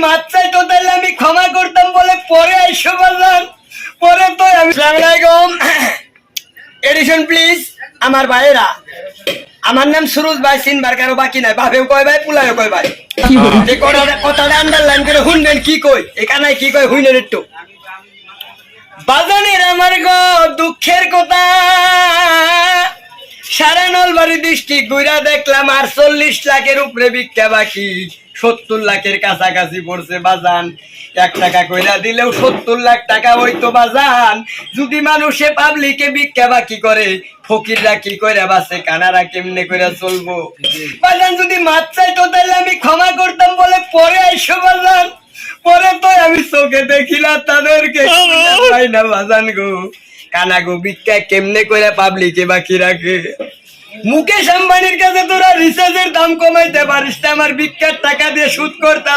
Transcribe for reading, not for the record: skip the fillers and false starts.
মাছ চাইতো তাহলে আমি ক্ষমা করতাম বলে পরে আইসো বাজান। পরে তো আমি আসসালামু আলাইকুম এডিশন প্লিজ। আমার ভাইয়েরা, আমার নাম সুরজ ভাই, চিনবার কারো বাকি নাই। বাপেও কয় ভাই, পুলায়ও কয় ভাই। এই কথাটা আন্ডারলাইন করে শুনবেন কি কই, এখানে কি কয় শুনেন একটু। বাজানের আমার গো দুঃখের কথা, সারা নলবাড়ি ডিস্ট্রিক্ট ঘুরা দেখলাম 48 লাখের উপরে ভিক্ষা বাকি, 70 লাখের কাছাকাছি পড়ছে বাজান। 1 টাকা কইরা দিলেও 70 লাখ টাকা হইতো বাজান। যদি মানুষে পাবলিকে ভিক্ষা বাকি করে, ফকিররা কি কইরা বাঁচে, কানারা কেমনে কইরা চলবো বাজান। যদি মাছ চাইতো তাহলে আমি ক্ষমা করতাম বলে পরে আইসো বাজান। পরে তো আমি চোখে দেখিলাম তাদেরকে পাই না বাজান গো। কানা গো ভিক্ষা কেমনে কইরা পাবলিকে বাকি রাখে। মুকেশ আম্বানির কাছে তোরা রিচার্জের দাম কমাইতে পারিস না, আমার ভিক্ষার টাকা দিয়ে সুদ করতে